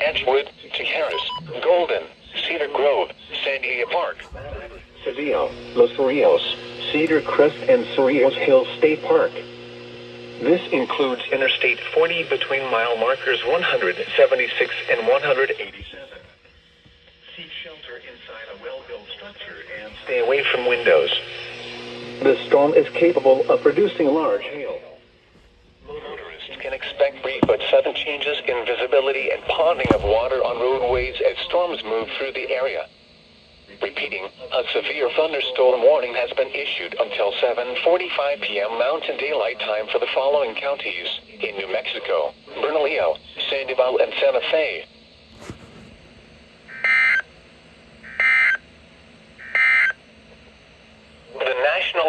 Edgewood to Harris, Golden, Cedar Grove, Sandia Park, Seville, Los Rios, Cedar Crest, and Cerrillos Hills State Park. This includes Interstate 40 between mile markers 176 and 187. Seek shelter inside a well-built structure and stay away from windows. The storm is capable of producing large hail. Motorists can expect brief but sudden changes in visibility and ponding of water on roadways as storms move through the area. Repeating, a severe thunderstorm warning has been issued until 7:45 p.m. Mountain Daylight Time for the following counties in New Mexico: Bernalillo, Sandoval, and Santa Fe. The National